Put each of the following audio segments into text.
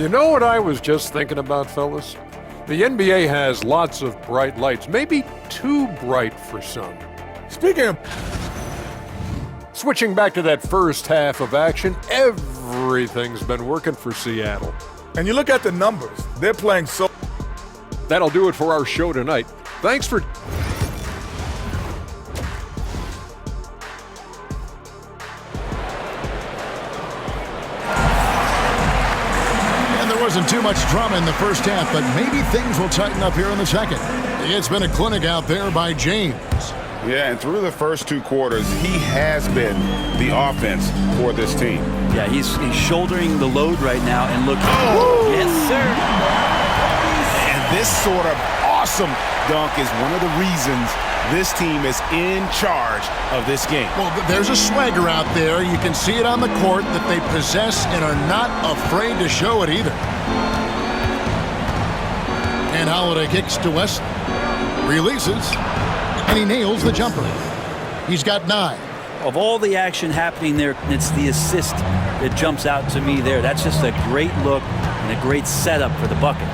You know what I was just thinking about, fellas? The NBA has lots of bright lights, maybe too bright for some. Speaking of... Switching back to that first half of action, everything's been working for Seattle. And you look at the numbers, they're playing so... That'll do it for our show tonight. Thanks for... Wasn't too much drama in the first half, but maybe things will tighten up here in the second. It's been a clinic out there by James. Yeah, and through the first two quarters, he has been the offense for this team. Yeah, he's shouldering the load right now and look. Oh! Yes, sir. And this sort of awesome dunk is one of the reasons this team is in charge of this game. Well, there's a swagger out there. You can see it on the court that they possess and are not afraid to show it either. And Holiday kicks to West, releases, and he nails the jumper. He's got 9. Of all the action happening there, it's the assist that jumps out to me there. That's just a great look and a great setup for the bucket.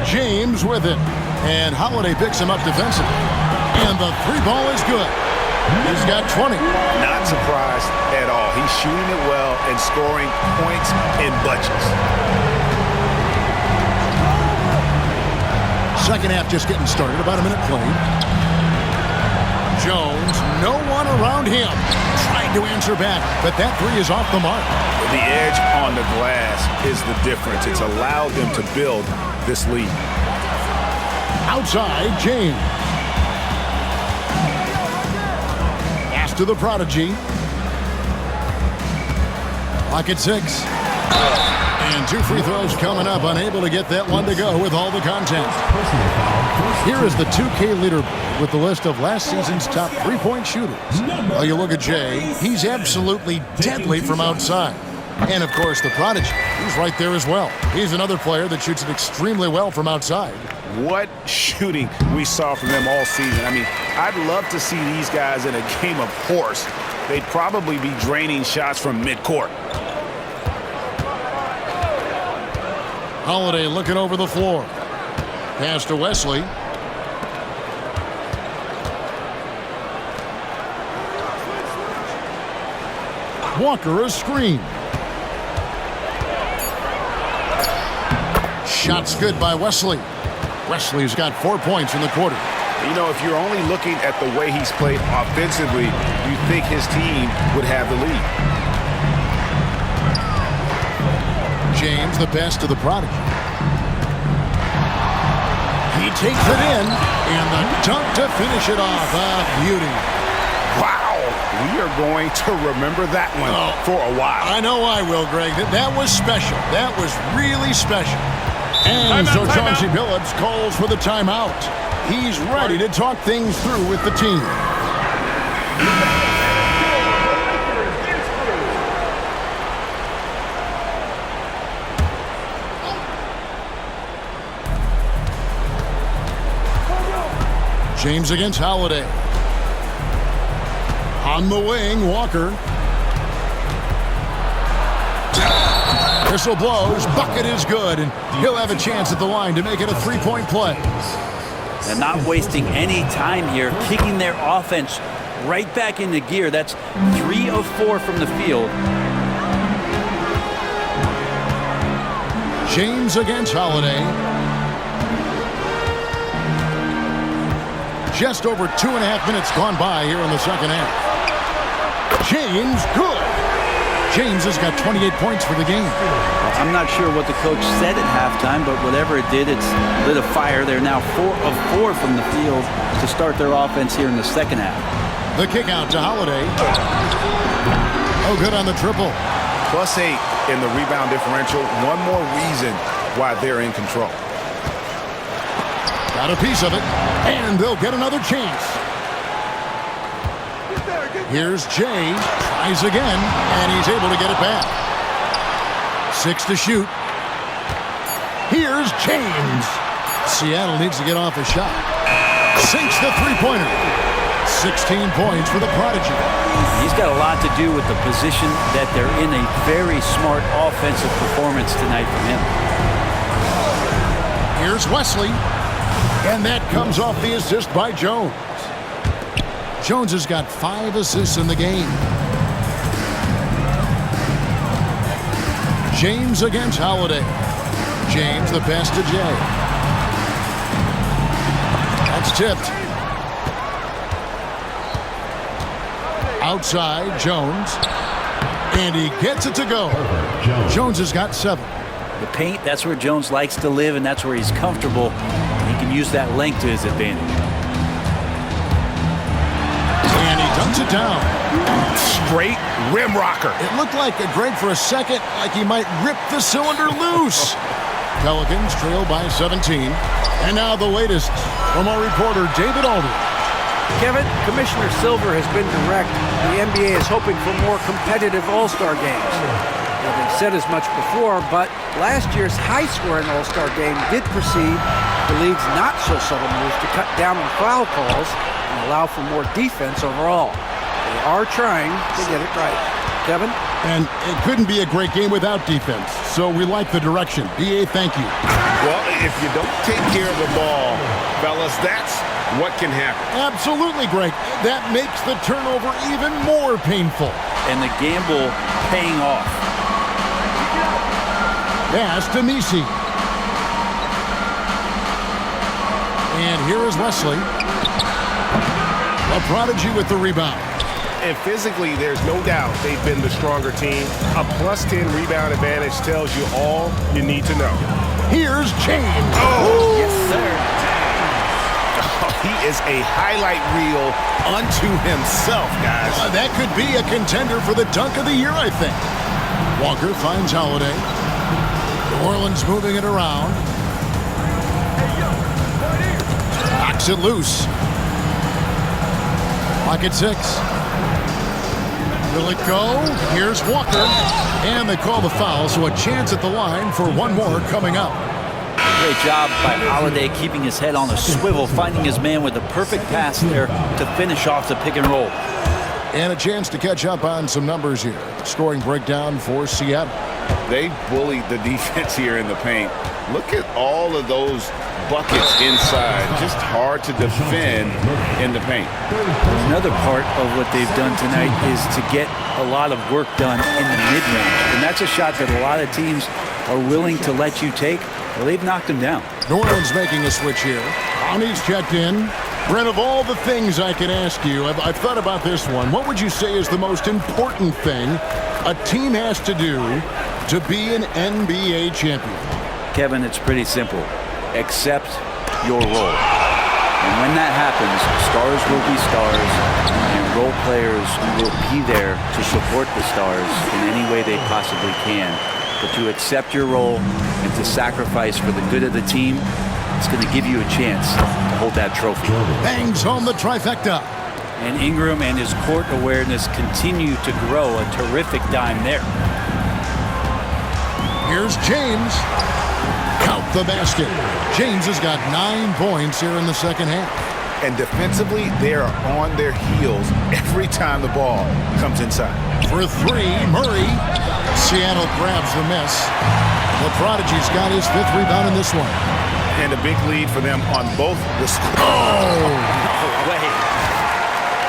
James with it, and Holiday picks him up defensively, and the 3 ball is good. He's got 20. Not surprised at all. He's shooting it well and scoring points in bunches. Second half just getting started, about a minute played. Jones, no one around him, trying to answer back, but that 3 is off the mark. The edge on the glass is the difference. It's allowed them to build this lead. Outside, James. Pass to the prodigy. Clock at 6. And 2 free throws coming up, unable to get that one to go with all the content. Here is the 2K leader with the list of last season's top 3-point shooters. Well, you look at Jay, he's absolutely deadly from outside. And, of course, the prodigy, he's right there as well. He's another player that shoots it extremely well from outside. What shooting we saw from them all season. I mean, I'd love to see these guys in a game of horse. They'd probably be draining shots from midcourt. Holiday looking over the floor. Pass to Wesley. Walker a screen. Shots good by Wesley. Wesley's got 4 points in the quarter. You know, if you're only looking at the way he's played offensively, you think his team would have the lead. James, the pass to the prodigy. He takes it in, and the dunk to finish it off. Beauty. Wow, we are going to remember that one for a while. I know I will, Greg. That was special. That was really special. And so Chauncey Billups calls for the timeout. He's ready to talk things through with the team. James against Holiday. On the wing, Walker. Whistle blows, bucket is good, and he'll have a chance at the line to make it a 3-point play. They're not wasting any time here, kicking their offense right back into gear. That's 3 of 4 from the field. James against Holiday. Just over 2.5 minutes gone by here in the second half. James, good. James has got 28 points for the game. I'm not sure what the coach said at halftime, but whatever it did, it's lit a fire. They're now 4 of 4 from the field to start their offense here in the second half. The kick out to Holiday. Oh, good on the triple. +8 in the rebound differential. One more reason why they're in control. Got a piece of it, and they'll get another chance. Here's Jay, tries again, and he's able to get it back. 6 to shoot. Here's James. Seattle needs to get off a shot. Sinks the three-pointer. 16 points for the Prodigy. He's got a lot to do with the position that they're in. A very smart offensive performance tonight from him. Here's Wesley. And that comes off the assist by Jones. Jones has got 5 assists in the game. James against Holiday. James, the pass to Jay. That's tipped. Outside, Jones. And he gets it to go. Jones has got 7. The paint, that's where Jones likes to live, and that's where he's comfortable. He can use that length to his advantage. And he dumps it down. Straight rim rocker. It looked like Greg for a second, like he might rip the cylinder loose. Pelicans trail by 17. And now the latest from our reporter, David Aldridge. Kevin, Commissioner Silver has been direct. The NBA is hoping for more competitive All-Star games. Well, they've said as much before, but last year's high-scoring All-Star game did precede the league's not-so-subtle moves to cut down on foul calls and allow for more defense overall. They are trying to get it right. Kevin? And it couldn't be a great game without defense, so we like the direction. B.A., thank you. Well, if you don't take care of the ball, fellas, that's what can happen. Absolutely, Greg. That makes the turnover even more painful. And the gamble paying off. Pass to Misi. And here is Wesley. A Prodigy with the rebound. And physically, there's no doubt they've been the stronger team. A +10 rebound advantage tells you all you need to know. Here's James. Oh, Yes, sir. he is a highlight reel unto himself, guys. That could be a contender for the dunk of the year, I think. Walker finds Holiday. New Orleans moving it around. Knocks it loose. Pocket 6. Will it go? Here's Walker. And they call the foul, so a chance at the line for one more coming up. Great job by Holiday keeping his head on a swivel, finding his man with the perfect pass there to finish off the pick and roll. And a chance to catch up on some numbers here. Scoring breakdown for Seattle. They bullied the defense here in the paint. Look at all of those buckets inside. Just hard to defend in the paint. Another part of what they've done tonight is to get a lot of work done in the mid-range. And that's a shot that a lot of teams are willing to let you take. Well, they've knocked him down. New Orleans making a switch here. Brownie's checked in. Brent, of all the things I could ask you, I've thought about this one. What would you say is the most important thing a team has to do to be an NBA champion? Kevin, it's pretty simple. Accept your role. And when that happens, stars will be stars, and role players will be there to support the stars in any way they possibly can. But to accept your role and to sacrifice for the good of the team, it's going to give you a chance to hold that trophy. Bangs home the trifecta. And Ingram and his court awareness continue to grow. A terrific dime there. Here's James. Count the basket. James has got 9 points here in the second half. And defensively, they are on their heels every time the ball comes inside. For 3, Murray. Seattle grabs the miss. The Prodigy's got his 5th rebound in this one. And a big lead for them on both the scores.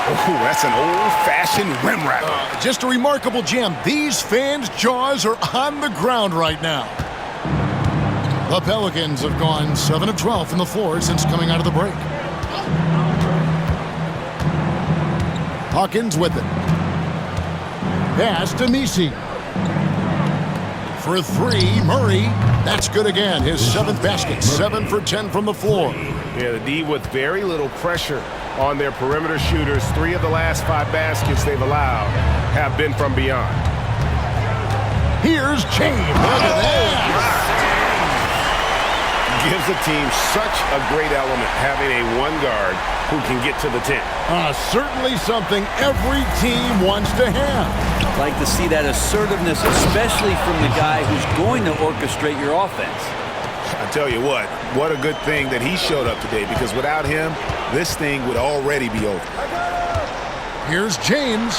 Oh, that's an old-fashioned rim wrapper. Just a remarkable jam. These fans' jaws are on the ground right now. The Pelicans have gone 7 of 12 from the floor since coming out of the break. Hawkins with it. Pass to Misi. For 3, Murray. That's good again. His 7th basket. 7 for 10 from the floor. Yeah, the D with very little pressure on their perimeter shooters. 3 of the last 5 baskets they've allowed have been from beyond. Here's James. Look at that. Gives the team such a great element having a one guard who can get to the 10. Certainly something every team wants to have. Like to see that assertiveness, especially from the guy who's going to orchestrate your offense. I tell you what a good thing that he showed up today, because without him, this thing would already be over. Here's James.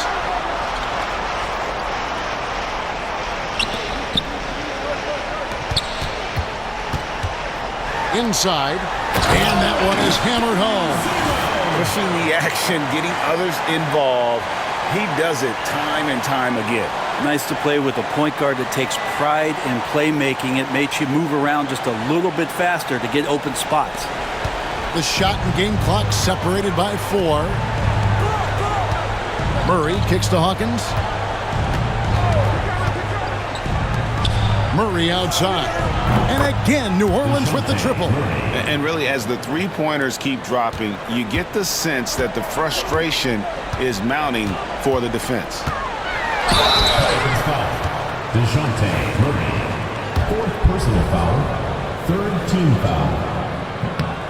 Inside, and that one is hammered home. Pushing the action, getting others involved. He does it time and time again. Nice to play with a point guard that takes pride in playmaking. It makes you move around just a little bit faster to get open spots. The shot and game clock separated by 4. Murray kicks to Hawkins. Murray outside. And again, New Orleans with the triple. And really, as the three-pointers keep dropping, you get the sense that the frustration is mounting for the defense. DeJounte Murray. 4th personal foul. 3rd team foul.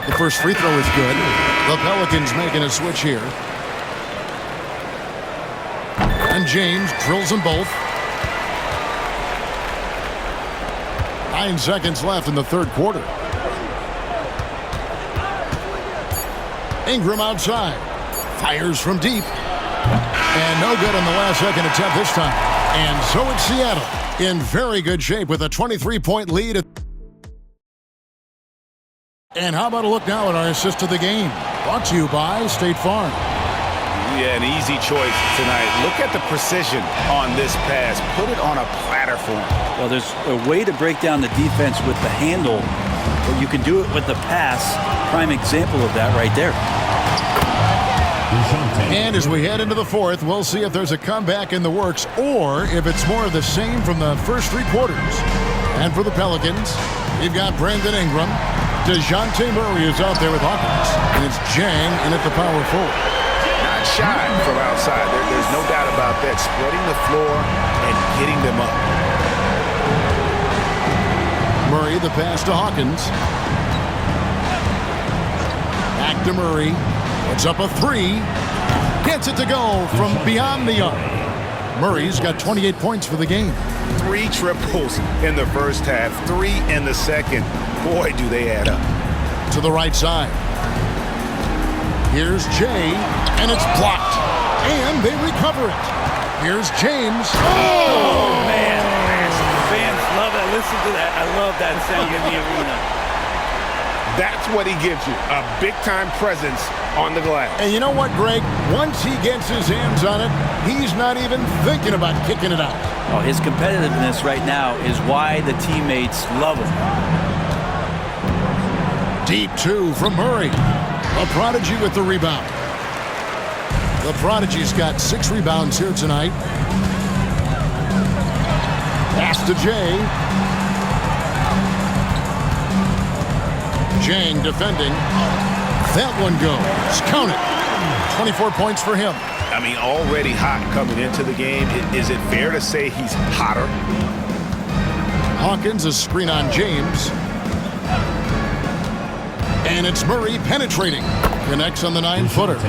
The first free throw is good. The Pelicans making a switch here. And James drills them both. 9 seconds left in the third quarter. Ingram outside. Fires from deep. And no good on the last second attempt this time. And so it's Seattle in very good shape with a 23-point lead. And how about a look now at our assist of the game? Brought to you by State Farm. Yeah, an easy choice tonight. Look at the precision on this pass. Put it on a platter for him. Well, there's a way to break down the defense with the handle, but you can do it with the pass. Prime example of that right there. And as we head into the fourth, we'll see if there's a comeback in the works or if it's more of the same from the first 3 quarters. And for the Pelicans, we've got Brandon Ingram. DeJounte Murray is out there with Hawkins. And it's Jang in at the power forward. Not shy from outside. There's no doubt about that. Spreading the floor and getting them up. Murray, the pass to Hawkins. Back to Murray. Puts up a 3. Gets it to go from beyond the arc. Murray's got 28 points for the game. 3 triples in the first half, 3 in the second. Boy, do they add up. To the right side. Here's Jay, and it's blocked. And they recover it. Here's James. Oh, man. Fans love that. Listen to that. I love that sound in the arena. That's what he gives you, a big-time presence on the glass. And you know what, Greg? Once he gets his hands on it, he's not even thinking about kicking it out. Oh, his competitiveness right now is why the teammates love him. Deep 2 from Murray. A Prodigy with the rebound. The Prodigy's got 6 rebounds here tonight. Pass to Jay. Jang defending. That one goes. Count it. 24 points for him. I mean, already hot coming into the game. Is it fair to say he's hotter? Hawkins, a screen on James. And it's Murray penetrating. Connects on the 9-footer.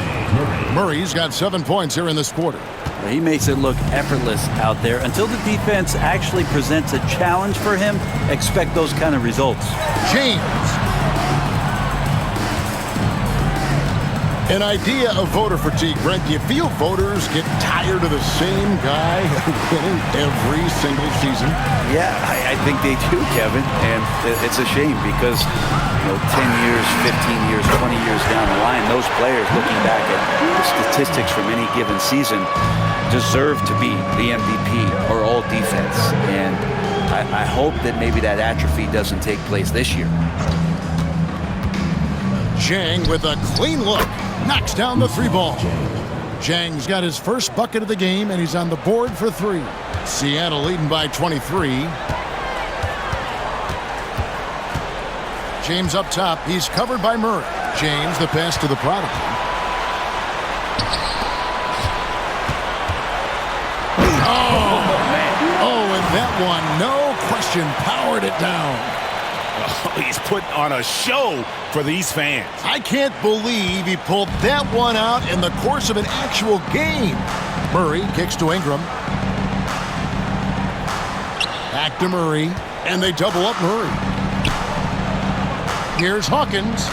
Murray's got 7 points here in this quarter. He makes it look effortless out there. Until the defense actually presents a challenge for him, expect those kind of results. James. An idea of voter fatigue, Brent. Do you feel voters get tired of the same guy winning every single season? Yeah, I think they do, Kevin. And it's a shame because, 10 years, 15 years, 20 years down the line, those players, looking back at the statistics from any given season, deserve to be the MVP or all defense. And I hope that maybe that atrophy doesn't take place this year. Jang with a clean look. Knocks down the 3 ball. Jang's got his first bucket of the game, and he's on the board for 3. Seattle leading by 23. James up top. He's covered by Murray. James, the pass to the Prodigy. Oh, and that one, no question, powered it down. Oh, he's putting on a show for these fans. I can't believe he pulled that one out in the course of an actual game. Murray kicks to Ingram. Back to Murray, and they double up Murray. Here's Hawkins.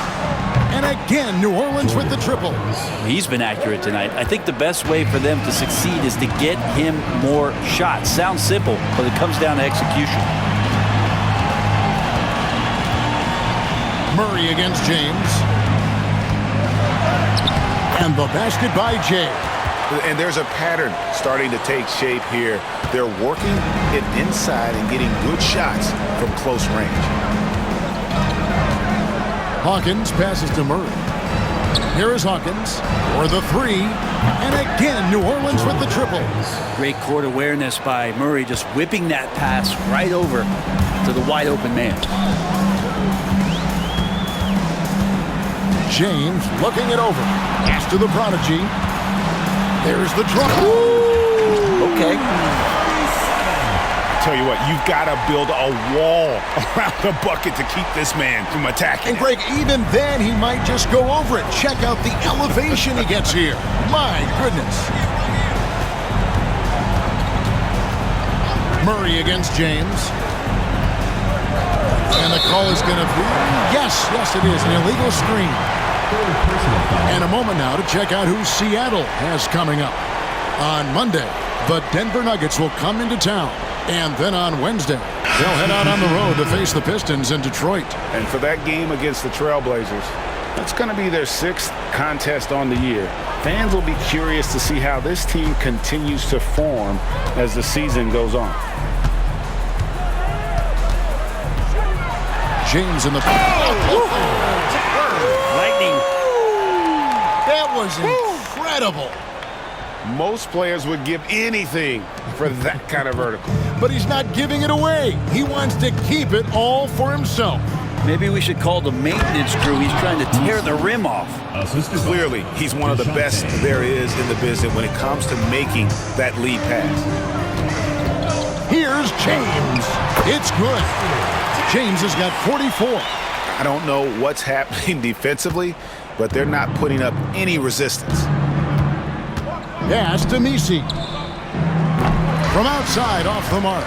And again, New Orleans with the triple. He's been accurate tonight. I think the best way for them to succeed is to get him more shots. Sounds simple, but it comes down to execution. Murray against James. And the basket by Jay. And there's a pattern starting to take shape here. They're working it inside and getting good shots from close range. Hawkins passes to Murray. Here is Hawkins for the three. And again, New Orleans with the triple. Great court awareness by Murray, just whipping that pass right over to the wide open man. James looking it over. Pass to the prodigy. There's the drop. Okay. Tell you what, you've got to build a wall around the bucket to keep this man from attacking. And Greg, even then, he might just go over it. Check out the elevation he gets here. My goodness. Murray against James. And the call is going to be, yes, it is, an illegal screen. And a moment now to check out who Seattle has coming up. On Monday, the Denver Nuggets will come into town. And then on Wednesday, they'll head out on the road to face the Pistons in Detroit. And for that game against the Trailblazers, that's going to be their 6th contest on the year. Fans will be curious to see how this team continues to form as the season goes on. James in the... Lightning. That was incredible. Most players would give anything for that kind of vertical. But he's not giving it away. He wants to keep it all for himself. Maybe we should call the maintenance crew. He's trying to tear the rim off. Clearly, he's one of the best there is in the business when it comes to making that lead pass. Here's James. It's good. James has got 44. I don't know what's happening defensively, but they're not putting up any resistance. Pass to Messi. From outside, off the mark.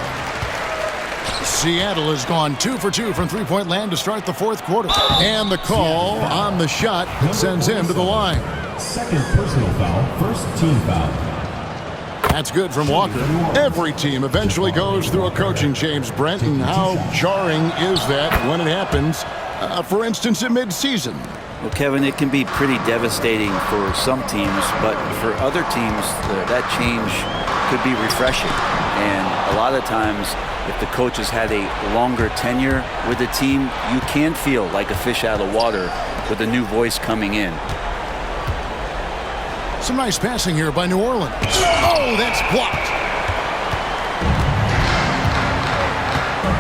Seattle has gone 2 for 2 from three-point land to start the fourth quarter. And the call on the shot that sends him to the line. Second personal foul, first team foul. That's good from Walker. Every team eventually goes through a coaching change, Brent, and how jarring is that when it happens, for instance, in mid-season? Well, Kevin, it can be pretty devastating for some teams, but for other teams, that change could be refreshing. And a lot of times, if the coach has had a longer tenure with the team, you can feel like a fish out of water with a new voice coming in. Some nice passing here by New Orleans. Oh, that's blocked.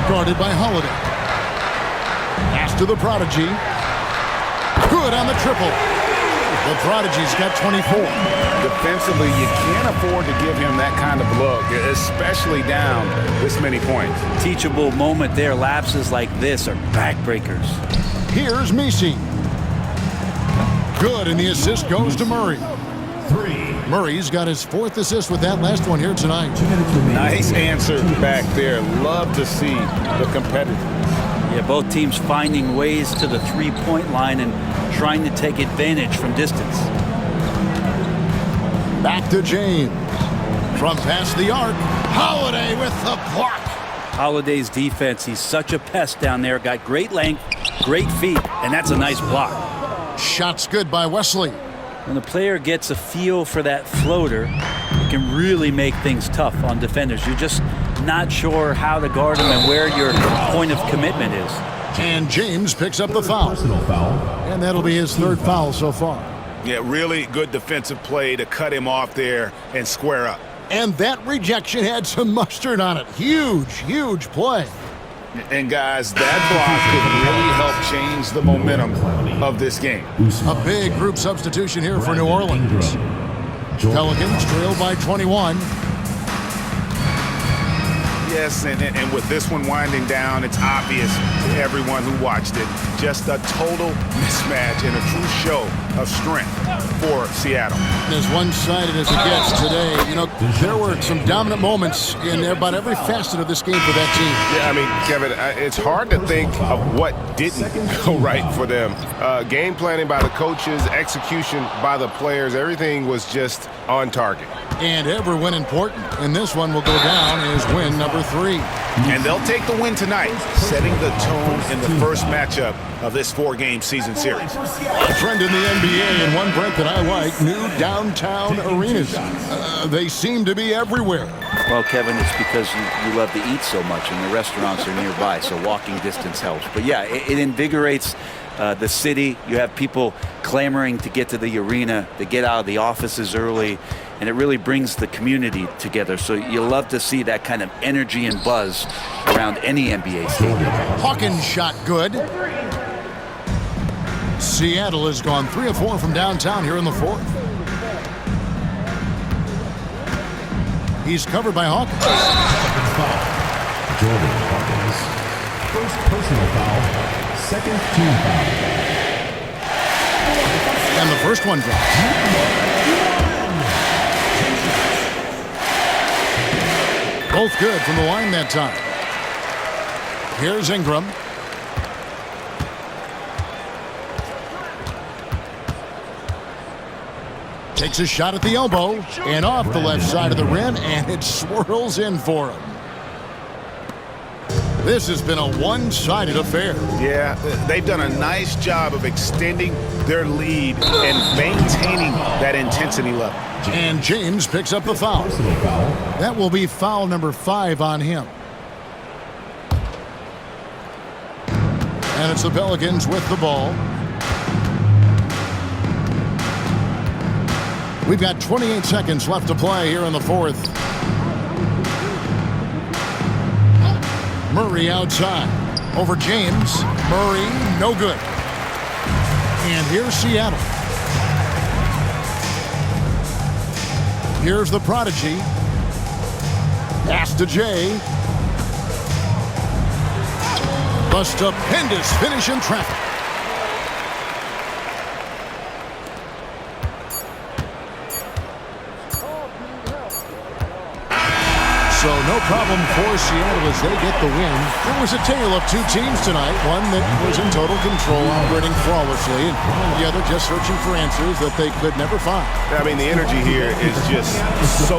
Guarded by Holiday. Pass to the prodigy. Good on the triple. The prodigy's got 24. Defensively, you can't afford to give him that kind of look, especially down this many points. Teachable moment there. Lapses like this are backbreakers. Here's Messi. Good, and the assist goes to Murray. Murray's got his 4th assist with that last one here tonight. Nice answer back there. Love to see the competitors. Yeah, both teams finding ways to the three-point line and trying to take advantage from distance. Back to James. From past the arc, Holiday with the block. Holiday's defense, he's such a pest down there. Got great length, great feet, and that's a nice block. Shot's good by Wesley. When the player gets a feel for that floater, it can really make things tough on defenders. You're just not sure how to guard him and where your point of commitment is. And James picks up the foul. Personal foul. And that'll be his 3rd foul so far. Yeah, really good defensive play to cut him off there and square up. And that rejection had some mustard on it. Huge play. And guys, that block could really help change the momentum of this game. A big group substitution here for New Orleans. Pelicans trail by 21. Yes, and with this one winding down, it's obvious to everyone who watched it. Just a total mismatch and a true show of strength for Seattle. As one-sided as it gets today, you know, there were some dominant moments in about every facet of this game for that team. Yeah, I mean, Kevin, it's hard to think of what didn't go right for them. Game planning by the coaches, execution by the players, everything was just on target. And ever win important, and this one will go down as win number 3. And they'll take the win tonight, setting the tone in the first matchup of this 4-game season series. A trend in the NBA, and one break that I like, new downtown arenas. They seem to be everywhere. Well, Kevin, it's because you love to eat so much and the restaurants are nearby, so walking distance helps. But yeah, it invigorates the city. You have people clamoring to get to the arena, to get out of the offices early, and it really brings the community together. So you love to see that kind of energy and buzz around any NBA stadium. Hawkins shot good. Seattle has gone 3 of 4 from downtown here in the 4th. He's covered by Hawkins. Jordan Hawkins. First personal foul. Second team foul. And the first one drops. Both good from the line that time. Here's Ingram. Takes a shot at the elbow and off the left side of the rim, and it swirls in for him. This has been a one-sided affair. Yeah, they've done a nice job of extending their lead and maintaining that intensity level. And James picks up the foul. That will be foul number 5 on him. And it's the Pelicans with the ball. We've got 28 seconds left to play here in the 4th. Murray outside. Over James. Murray, no good. And here's Seattle. Here's the prodigy. Pass to Jay. The stupendous finish in traffic. So no problem for Seattle as they get the win. It was a tale of 2 teams tonight. One that was in total control, operating flawlessly, and the other just searching for answers that they could never find. I mean, the energy here is just so